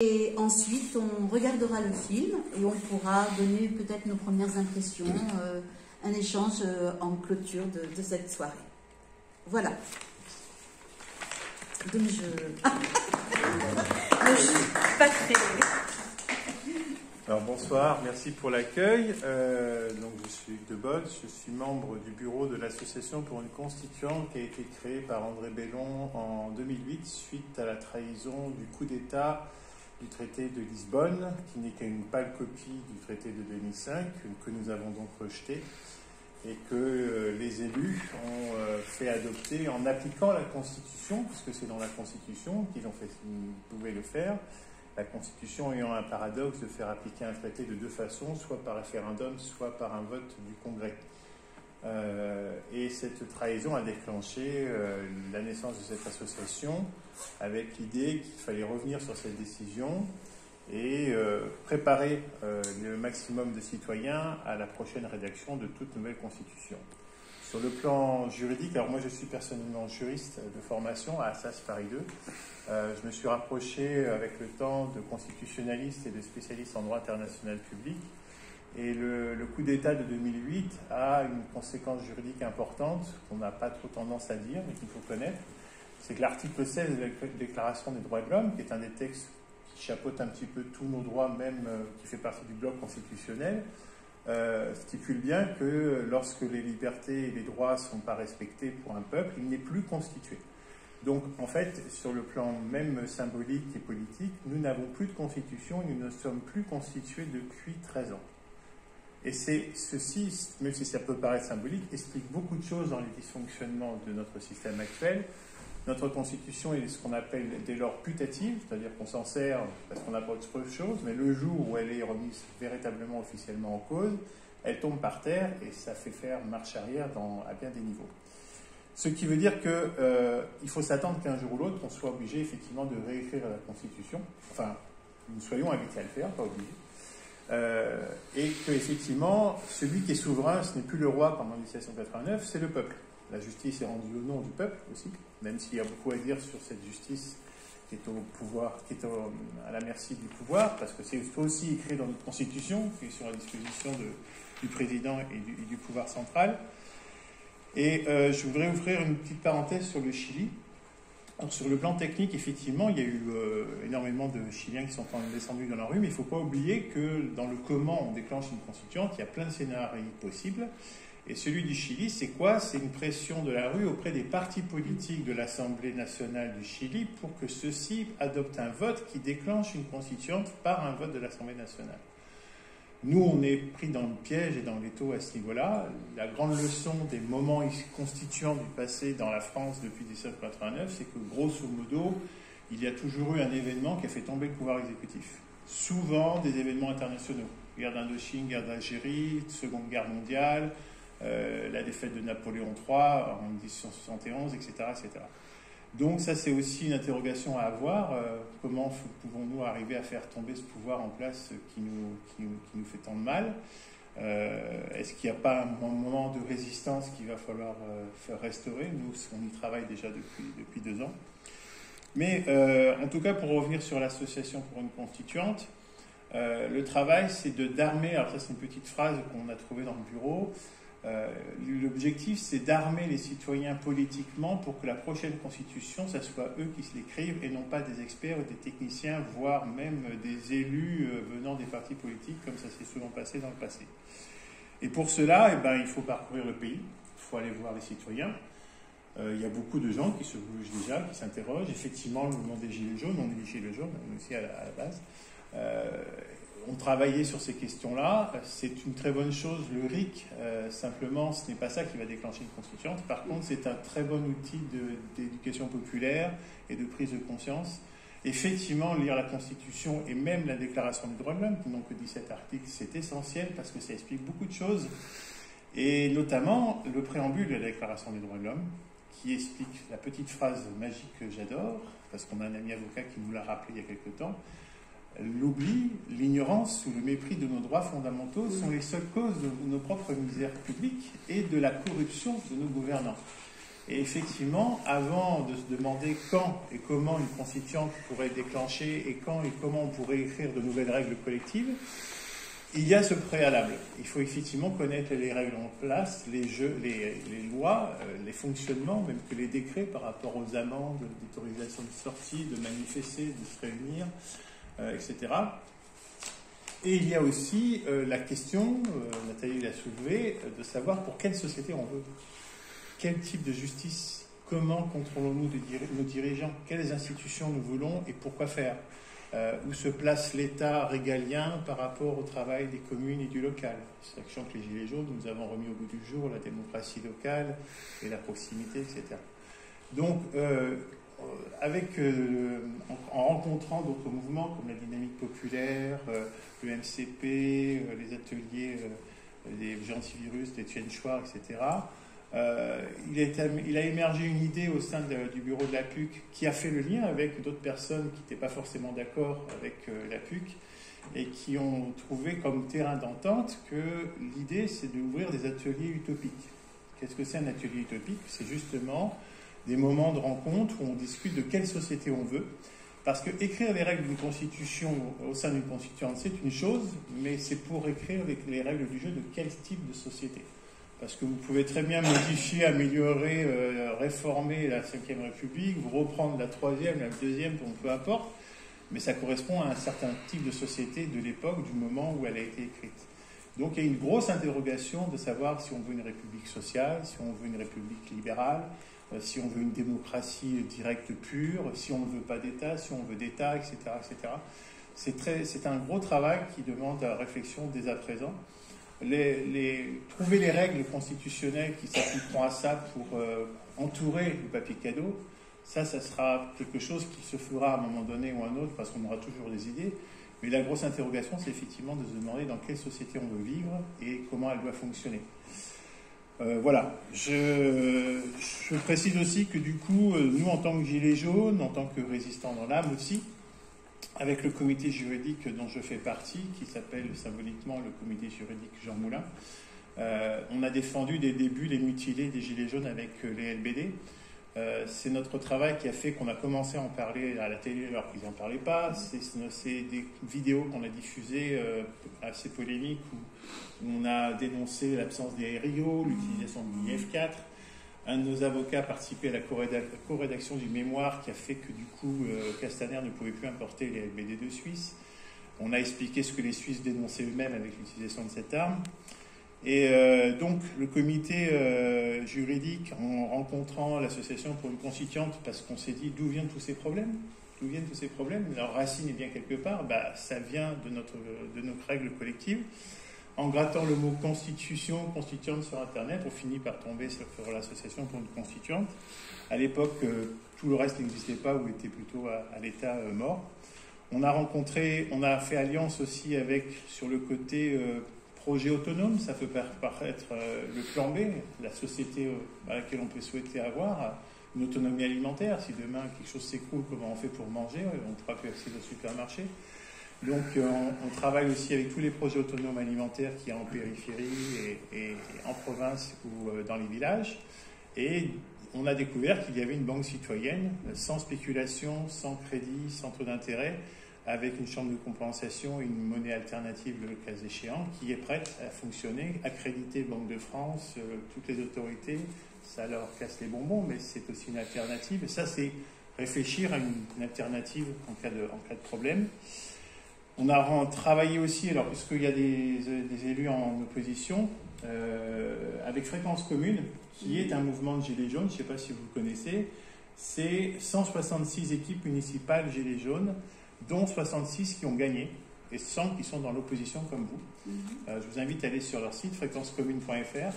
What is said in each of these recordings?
Et ensuite, on regardera le film et on pourra donner peut-être nos premières impressions, un échange en clôture de cette soirée. Voilà. Donc je suis pas très... Alors bonsoir, merci pour l'accueil. Donc je suis Hugues Debod, je suis membre du bureau de l'association pour une constituante qui a été créée par André Bellon en 2008 suite à la trahison du coup d'État du traité de Lisbonne, qui n'est qu'une pâle copie du traité de 2005, que nous avons donc rejeté, et que les élus ont fait adopter en appliquant la Constitution, puisque c'est dans la Constitution qu'ils pouvaient le faire, la Constitution ayant un paradoxe de faire appliquer un traité de deux façons, soit par référendum, soit par un vote du Congrès. Et cette trahison a déclenché la naissance de cette association avec l'idée qu'il fallait revenir sur cette décision et préparer le maximum de citoyens à la prochaine rédaction de toute nouvelle constitution. Sur le plan juridique, alors moi je suis personnellement juriste de formation à Assas Paris 2. Je me suis rapproché avec le temps de constitutionnalistes et de spécialistes en droit international public. Et le coup d'État de 2008 a une conséquence juridique importante qu'on n'a pas trop tendance à dire, mais qu'il faut connaître. C'est que l'article 16 de la Déclaration des droits de l'homme, qui est un des textes qui chapeaute un petit peu tous nos droits, même qui fait partie du bloc constitutionnel, stipule bien que lorsque les libertés et les droits ne sont pas respectés pour un peuple, il n'est plus constitué. Donc, en fait, sur le plan même symbolique et politique, nous n'avons plus de constitution, nous ne sommes plus constitués depuis 13 ans. Et ceci, même si ça peut paraître symbolique, explique beaucoup de choses dans les dysfonctionnements de notre système actuel. Notre constitution est ce qu'on appelle dès lors putative, c'est-à-dire qu'on s'en sert parce qu'on n'a pas autre chose, mais le jour où elle est remise véritablement officiellement en cause, elle tombe par terre et ça fait faire marche arrière à bien des niveaux. Ce qui veut dire qu'il faut s'attendre qu'un jour ou l'autre, on soit obligé effectivement de réécrire la constitution, enfin, nous soyons invités à le faire, pas obligés. Et qu'effectivement, celui qui est souverain, ce n'est plus le roi comme en 1789, c'est le peuple. La justice est rendue au nom du peuple aussi, même s'il y a beaucoup à dire sur cette justice qui est au pouvoir, qui est à la merci du pouvoir, parce que c'est aussi écrit dans notre constitution, qui est sur la disposition du président et du pouvoir central. Et je voudrais ouvrir une petite parenthèse sur le Chili. Alors, sur le plan technique, effectivement, il y a eu énormément de Chiliens qui sont descendus dans la rue, mais il ne faut pas oublier que dans le comment on déclenche une constituante, il y a plein de scénarios possibles. Et celui du Chili, c'est quoi? C'est une pression de la rue auprès des partis politiques de l'Assemblée nationale du Chili pour que ceux-ci adoptent un vote qui déclenche une constituante par un vote de l'Assemblée nationale. Nous, on est pris dans le piège et dans l'étau à ce niveau-là. La grande leçon des moments constituants du passé dans la France depuis 1789, c'est que, grosso modo, il y a toujours eu un événement qui a fait tomber le pouvoir exécutif. Souvent des événements internationaux. Guerre d'Indochine, guerre d'Algérie, Seconde Guerre mondiale, la défaite de Napoléon III en 1871, etc., etc. Donc ça, c'est aussi une interrogation à avoir. Comment pouvons-nous arriver à faire tomber ce pouvoir en place qui nous fait tant de mal? Est-ce qu'il n'y a pas un moment de résistance qu'il va falloir faire restaurer? Nous, on y travaille déjà depuis 2 ans. Mais en tout cas, pour revenir sur l'association pour une constituante, le travail, c'est d'armer, alors ça c'est une petite phrase qu'on a trouvée dans le bureau, l'objectif, c'est d'armer les citoyens politiquement pour que la prochaine constitution, ça soit eux qui se l'écrivent et non pas des experts ou des techniciens, voire même des élus venant des partis politiques, comme ça s'est souvent passé dans le passé. Et pour cela, il faut parcourir le pays, il faut aller voir les citoyens. Il y a beaucoup de gens qui se bougent déjà, qui s'interrogent. Effectivement, le mouvement des Gilets jaunes, on est des Gilets jaunes, on est aussi à la base. On travaillait sur ces questions-là. C'est une très bonne chose, le RIC. Simplement, ce n'est pas ça qui va déclencher une constituante. Par contre, c'est un très bon outil d'éducation populaire et de prise de conscience. Effectivement, lire la Constitution et même la Déclaration des droits de l'homme, qui n'ont que 17 articles, c'est essentiel parce que ça explique beaucoup de choses. Et notamment, le préambule de la Déclaration des droits de l'homme, qui explique la petite phrase magique que j'adore, parce qu'on a un ami avocat qui nous l'a rappelé il y a quelque temps. L'oubli, l'ignorance ou le mépris de nos droits fondamentaux sont les seules causes de nos propres misères publiques et de la corruption de nos gouvernants. Et effectivement, avant de se demander quand et comment une constituante pourrait être déclenchée et quand et comment on pourrait écrire de nouvelles règles collectives, il y a ce préalable. Il faut effectivement connaître les règles en place, les lois, les fonctionnements, même que les décrets par rapport aux amendes, d'autorisation de sortie, de manifester, de se réunir, etc. Et il y a aussi la question, Nathalie l'a soulevé, de savoir pour quelle société on veut. Quel type de justice? Comment contrôlons-nous nos dirigeants? Quelles institutions nous voulons et pourquoi faire? Où se place l'État régalien par rapport au travail des communes et du local? C'est l'action que les Gilets jaunes nous avons remis au bout du jour, la démocratie locale et la proximité, etc. Donc, en rencontrant d'autres mouvements comme la dynamique populaire, le MCP, les ateliers des Antivirus, des Tchenchoir, etc., il a émergé une idée au sein du bureau de la PUC qui a fait le lien avec d'autres personnes qui n'étaient pas forcément d'accord avec la PUC et qui ont trouvé comme terrain d'entente que l'idée c'est d'ouvrir des ateliers utopiques. Qu'est-ce que c'est un atelier utopique? C'est justement des moments de rencontre où on discute de quelle société on veut. Parce que écrire les règles d'une constitution au sein d'une constituante, c'est une chose, mais c'est pour écrire les règles du jeu de quel type de société. Parce que vous pouvez très bien modifier, améliorer, réformer la Ve République, vous reprendre la Troisième, la Deuxième, donc peu importe, mais ça correspond à un certain type de société de l'époque, du moment où elle a été écrite. Donc il y a une grosse interrogation de savoir si on veut une république sociale, si on veut une république libérale, si on veut une démocratie directe pure, si on ne veut pas d'État, si on veut d'État, etc., etc. C'est un gros travail qui demande la réflexion dès à présent. Trouver les règles constitutionnelles qui s'appliqueront à ça pour entourer le papier cadeau, ça sera quelque chose qui se fera à un moment donné ou à un autre parce qu'on aura toujours des idées. Mais la grosse interrogation, c'est effectivement de se demander dans quelle société on veut vivre et comment elle doit fonctionner. Voilà. Je précise aussi que du coup, nous en tant que Gilets jaunes, en tant que résistants dans l'âme aussi, avec le comité juridique dont je fais partie, qui s'appelle symboliquement le comité juridique Jean Moulin, on a défendu dès le début les mutilés des Gilets jaunes avec les LBD. C'est notre travail qui a fait qu'on a commencé à en parler à la télé alors qu'ils n'en parlaient pas. C'est des vidéos qu'on a diffusées assez polémiques où on a dénoncé l'absence des RIO, l'utilisation de l'IF4. Un de nos avocats a participé à la co-rédaction du mémoire qui a fait que du coup Castaner ne pouvait plus importer les LBD de Suisse. On a expliqué ce que les Suisses dénonçaient eux-mêmes avec l'utilisation de cette arme. Et donc le comité juridique, en rencontrant l'association pour une constituante, parce qu'on s'est dit d'où viennent tous ces problèmes? D'où viennent tous ces problèmes? Leur racine est bien quelque part, ça vient de notre règle collective. En grattant le mot constitution, constituante sur Internet, on finit par tomber sur l'association pour une constituante. À l'époque, tout le reste n'existait pas ou était plutôt à l'état mort. On a fait alliance aussi avec, sur le côté projet autonome, ça peut paraître le plan B, la société à laquelle on peut souhaiter avoir, une autonomie alimentaire. Si demain quelque chose s'écroule, comment on fait pour manger? On ne pourra plus accéder au supermarché. Donc on travaille aussi avec tous les projets autonomes alimentaires qu'il y a en périphérie et en province ou dans les villages. Et on a découvert qu'il y avait une banque citoyenne sans spéculation, sans crédit, sans taux d'intérêt, avec une chambre de compensation et une monnaie alternative le cas échéant, qui est prête à fonctionner, accréditée Banque de France, toutes les autorités. Ça leur casse les bonbons, mais c'est aussi une alternative. Et ça, c'est réfléchir à une alternative en cas de problème. On a travaillé aussi, alors puisqu'il y a des élus en opposition, avec Fréquence Commune, qui est un mouvement de Gilets jaunes, je ne sais pas si vous le connaissez, c'est 166 équipes municipales Gilets jaunes, dont 66 qui ont gagné, et 100 qui sont dans l'opposition comme vous. Je vous invite à aller sur leur site, fréquencecommune.fr.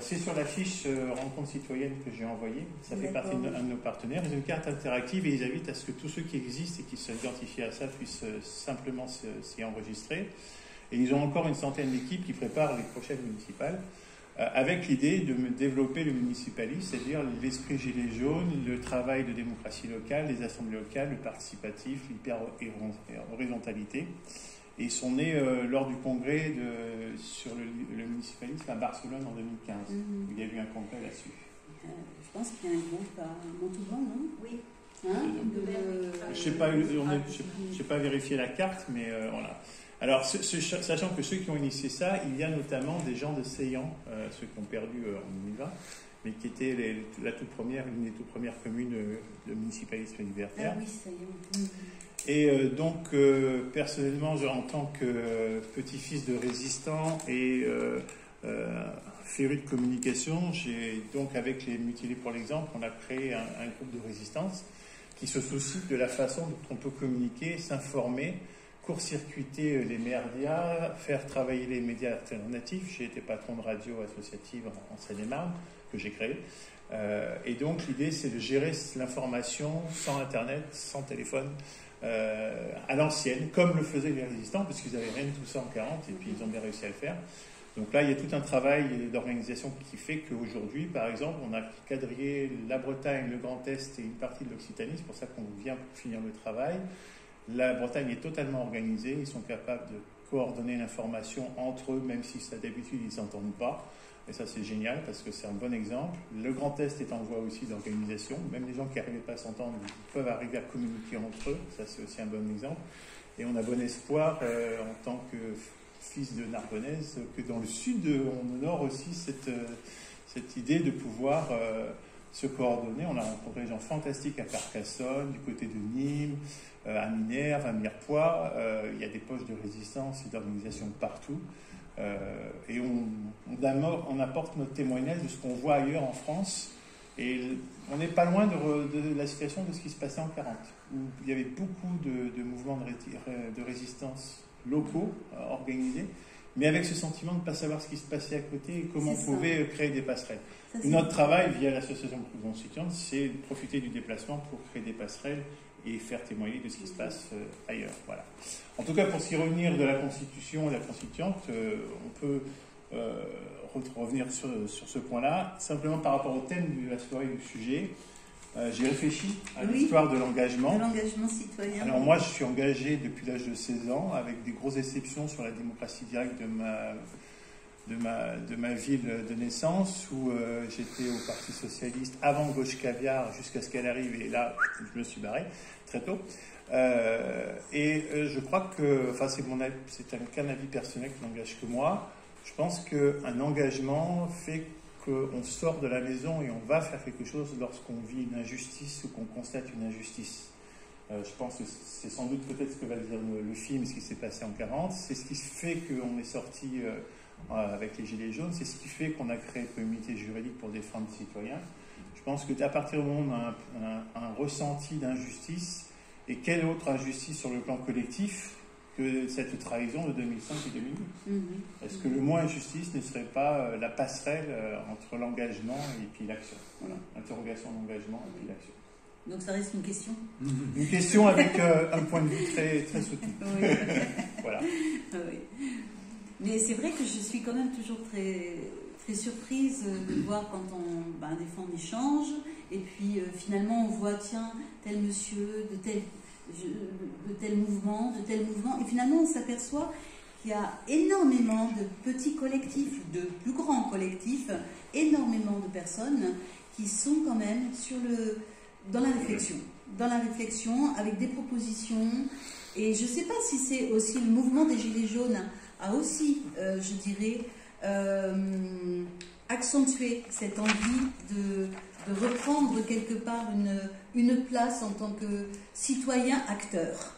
C'est sur la fiche rencontre citoyenne que j'ai envoyée. Ça fait partie de nos partenaires. Ils ont une carte interactive et ils invitent à ce que tous ceux qui existent et qui s'identifient à ça puissent simplement s'y enregistrer. Et ils ont encore une centaine d'équipes qui préparent les prochaines municipales avec l'idée de développer le municipalisme, c'est-à-dire l'esprit gilet jaune, le travail de démocratie locale, les assemblées locales, le participatif, l'hyper-horizontalité. Et ils sont nés lors du congrès sur le municipalisme à Barcelone en 2015. Il y a eu un congrès là-dessus. Je pense qu'il y a un groupe à Montauban, non? Oui. Hein, je n'ai pas vérifié la carte, mais voilà. Alors, sachant que ceux qui ont initié ça, il y a notamment des gens de Seillan, ceux qui ont perdu en 2020, mais qui étaient une des toutes premières communes de municipalisme libertaire. Ah oui, Seillan. Et donc, personnellement, en tant que petit-fils de résistant et féru de communication, donc avec les Mutilés pour l'exemple, on a créé un groupe de résistance qui se soucie de la façon dont on peut communiquer, s'informer, court-circuiter les médias, faire travailler les médias alternatifs. J'ai été patron de radio associative en Seine-et-Marne, que j'ai créé. Et donc, l'idée, c'est de gérer l'information sans Internet, sans téléphone, à l'ancienne, comme le faisaient les résistants, parce qu'ils n'avaient rien de tout ça en 40, et puis ils ont bien réussi à le faire. Donc là, il y a tout un travail d'organisation qui fait qu'aujourd'hui, par exemple, on a quadrillé la Bretagne, le Grand Est et une partie de l'Occitanie. C'est pour ça qu'on vient pour finir le travail. La Bretagne est totalement organisée. Ils sont capables de coordonner l'information entre eux, même si ça, d'habitude, ils ne s'entendent pas. Et ça, c'est génial parce que c'est un bon exemple. Le Grand Est est en voie aussi d'organisation. Même les gens qui n'arrivaient pas à s'entendre peuvent arriver à communiquer entre eux. Ça, c'est aussi un bon exemple. Et on a bon espoir, en tant que fils de Narbonnaise, que dans le sud, on honore aussi cette idée de pouvoir se coordonner. On a rencontré des gens fantastiques à Carcassonne, du côté de Nîmes, à Minerve, à Mirepoix. Il y a des poches de résistance et d'organisation partout. Et on apporte notre témoignage de ce qu'on voit ailleurs en France. Et on n'est pas loin de la situation de ce qui se passait en 40, où il y avait beaucoup de mouvements de résistance locaux organisés, mais avec ce sentiment de ne pas savoir ce qui se passait à côté et comment on pouvait créer des passerelles. Notre travail via l'association constituante, c'est de profiter du déplacement pour créer des passerelles et faire témoigner de ce qui se passe ailleurs. Voilà. En tout cas, pour s'y revenir de la Constitution et la Constituante, on peut revenir sur ce point-là, simplement par rapport au thème de la soirée du sujet. J'ai réfléchi à l'histoire de l'engagement. De l'engagement citoyen. Alors moi, je suis engagé depuis l'âge de 16 ans, avec des grosses exceptions sur la démocratie directe de ma ville de naissance, où j'étais au Parti Socialiste avant Gauche Caviar, jusqu'à ce qu'elle arrive, et là, je me suis barré très tôt. Je crois que, enfin, c'est qu'un avis personnel qui n'engage que moi. Je pense qu'un engagement fait qu'on sort de la maison et on va faire quelque chose lorsqu'on vit une injustice ou qu'on constate une injustice. Je pense que c'est sans doute peut-être ce que va dire le film, ce qui s'est passé en 40. C'est ce qui fait qu'on est sorti avec les Gilets jaunes. C'est ce qui fait qu'on a créé une communauté juridique pour défendre les citoyens. Je pense qu'à partir du moment où on a un ressenti d'injustice, et quelle autre injustice sur le plan collectif que cette trahison de 2005 et 2008. Est-ce que le mot injustice ne serait pas la passerelle entre l'engagement et puis l'action? Voilà, interrogation d'engagement et puis l'action. Donc ça reste une question. Une question avec un point de vue très, très soutenu. Oui. Voilà. Oui. Mais c'est vrai que je suis quand même toujours très, très surprise de voir quand des fois on échange et puis finalement on voit, tiens, tel monsieur de tel mouvement, et finalement on s'aperçoit qu'il y a énormément de petits collectifs, de plus grands collectifs, énormément de personnes qui sont quand même dans la réflexion, avec des propositions. Et je ne sais pas si c'est aussi le mouvement des Gilets jaunes a aussi, je dirais, accentué cette envie de reprendre quelque part une place en tant que citoyen acteur.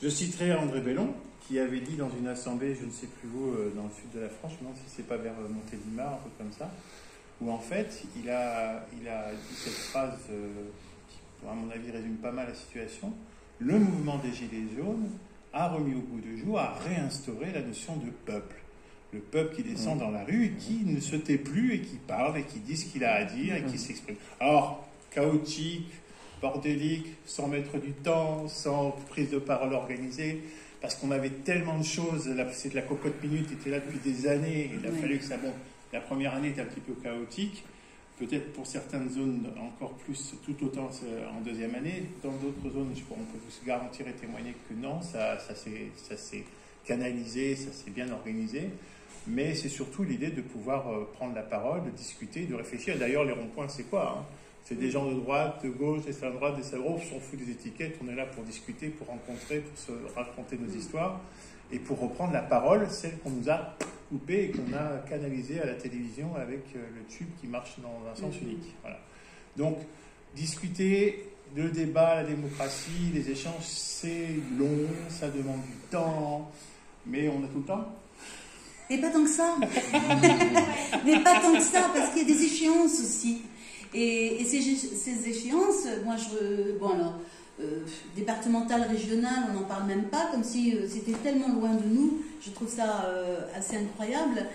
Je citerai André Bellon, qui avait dit dans une assemblée, je ne sais plus où, dans le sud de la France, je me demande si c'est pas vers Montélimar, un peu comme ça, où en fait, il a dit cette phrase qui, à mon avis, résume pas mal la situation. Le mouvement des Gilets jaunes a remis au goût du jour, a réinstauré la notion de peuple. Le peuple qui descend dans la rue et qui ne se tait plus et qui parle et qui dit ce qu'il a à dire et qui s'exprime. Alors, chaotique, bordélique, sans mettre du temps, sans prise de parole organisée, parce qu'on avait tellement de choses, c'est de la cocotte minute était là depuis des années, et il a fallu que ça monte. La première année était un petit peu chaotique, peut-être pour certaines zones encore plus, tout autant en deuxième année. Dans d'autres zones, on peut vous garantir et témoigner que non, ça s'est canalisé, ça s'est bien organisé. mais c'est surtout l'idée de pouvoir prendre la parole, de discuter, de réfléchir. D'ailleurs, les ronds-points, c'est quoi, hein? C'est des gens de droite, de gauche, d'extrême droite, d'extrême droite, on s'en fout des étiquettes, on est là pour discuter, pour rencontrer, pour se raconter nos histoires, et pour reprendre la parole, celle qu'on nous a coupée et qu'on a canalisée à la télévision avec le tube qui marche dans un sens unique. Voilà. Donc, discuter, le débat, la démocratie, les échanges, c'est long, ça demande du temps, mais on a tout le temps. Et pas tant que ça. Mais pas tant que ça, parce qu'il y a des échéances aussi. Et ces échéances, moi, départementales, régionales, on n'en parle même pas, comme si c'était tellement loin de nous. Je trouve ça assez incroyable.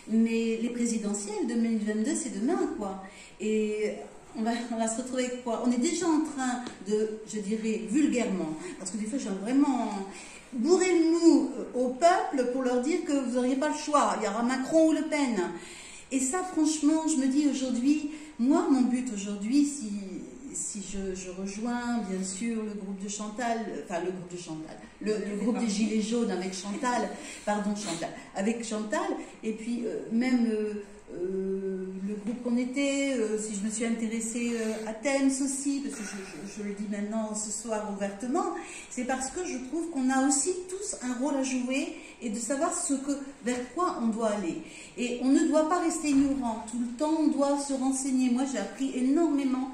Mais les présidentielles 2022, c'est demain, quoi. Et on va se retrouver avec quoi? On est déjà en train de, je dirais, vulgairement, parce que des fois, j'ai vraiment bourrer le mou au peuple pour leur dire que vous n'auriez pas le choix. Il y aura Macron ou Le Pen. Et ça, franchement, je me dis aujourd'hui, moi, mon but aujourd'hui, si je rejoins, bien sûr, le groupe de Chantal, enfin, le groupe de Chantal, le groupe des Gilets jaunes avec Chantal, avec Chantal, et puis même le groupe qu'on était, si je me suis intéressée à Thames aussi, parce que je le dis maintenant ce soir ouvertement, c'est parce que je trouve qu'on a aussi tous un rôle à jouer et de savoir vers quoi on doit aller. Et on ne doit pas rester ignorant. Tout le temps, on doit se renseigner. Moi, j'ai appris énormément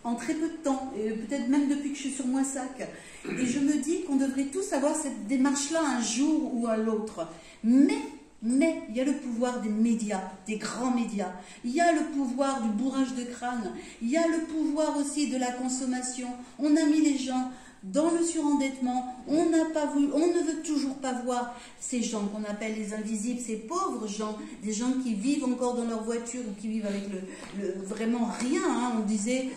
en très peu de temps, et peut-être même depuis que je suis sur Moissac. Et je me dis qu'on devrait tous avoir cette démarche-là un jour ou à l'autre. Mais il y a le pouvoir des médias, des grands médias. Il y a le pouvoir du bourrage de crâne. Il y a le pouvoir aussi de la consommation. On a mis les gens dans le surendettement. On ne veut toujours pas voir ces gens qu'on appelle les invisibles, ces pauvres gens, des gens qui vivent encore dans leur voiture ou qui vivent avec vraiment rien. Hein. On disait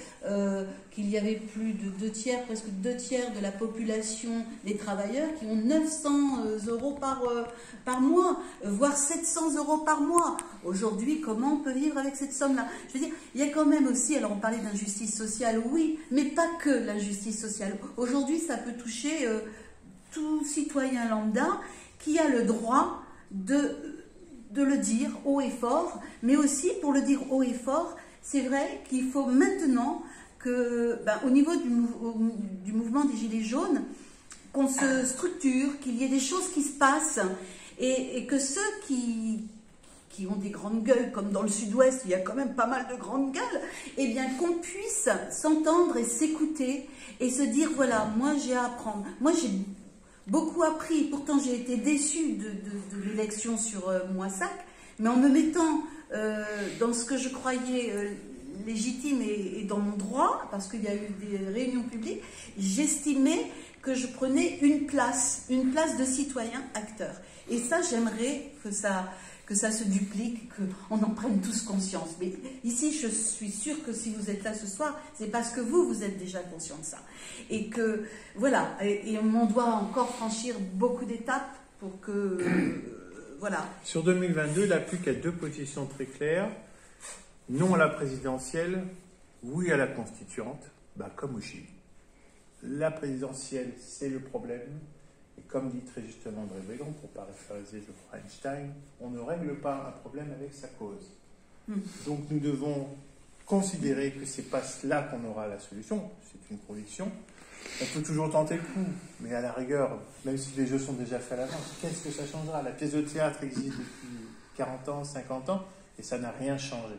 qu'il y avait plus de presque 2/3 de la population des travailleurs qui ont 900 € par mois, voire 700 € par mois. Aujourd'hui, comment on peut vivre avec cette somme-là? Je veux dire, il y a quand même aussi, alors on parlait d'injustice sociale, oui, mais pas que l'injustice sociale. Aujourd'hui, ça peut toucher tout citoyen lambda qui a le droit de le dire haut et fort, mais aussi, pour le dire haut et fort, c'est vrai qu'il faut maintenant au niveau du mouvement des Gilets jaunes, qu'on se structure, qu'il y ait des choses qui se passent, et que ceux qui ont des grandes gueules, comme dans le sud-ouest, il y a quand même pas mal de grandes gueules, eh bien qu'on puisse s'entendre et s'écouter, et se dire, voilà, moi j'ai à apprendre. Moi j'ai beaucoup appris, pourtant j'ai été déçue de l'élection sur Moissac, mais en me mettant dans ce que je croyais légitime et dans mon droit, parce qu'il y a eu des réunions publiques, j'estimais que je prenais une place de citoyen acteur. Et ça, j'aimerais que ça se duplique, qu'on en prenne tous conscience. Mais ici, je suis sûre que si vous êtes là ce soir, c'est parce que vous êtes déjà conscient de ça. Et que, voilà, et on doit encore franchir beaucoup d'étapes pour que, voilà. Sur 2022, il n'y a plus qu'à 2 positions très claires. Non à la présidentielle, oui à la constituante, comme au Chili. La présidentielle, c'est le problème. Et comme dit très justement André Bellon, pour paraphraser Einstein, on ne règle pas un problème avec sa cause. Donc nous devons considérer que ce n'est pas là qu'on aura la solution, c'est une conviction. On peut toujours tenter le coup, mais à la rigueur, même si les jeux sont déjà faits à l'avance, qu'est-ce que ça changera? La pièce de théâtre existe depuis 40 ans, 50 ans, et ça n'a rien changé.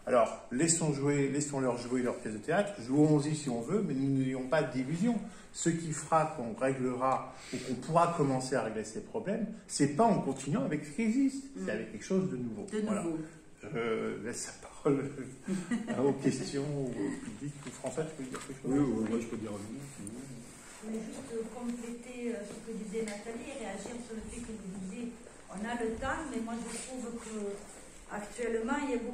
Alors, laissons-leur jouer leur pièce de théâtre, jouons-y si on veut, mais nous n'ayons pas d'illusions. Ce qui fera qu'on réglera ou qu'on pourra commencer à régler ces problèmes, c'est pas en continuant avec ce qui existe, c'est avec quelque chose de nouveau. Voilà. Je laisse la parole aux questions, au public. François, tu peux dire quelque chose? Oui, moi je peux dire un mot. Je voulais juste compléter ce que disait Nathalie et réagir sur le fait que vous disiez on a le temps, mais moi je trouve qu'actuellement il y a beaucoup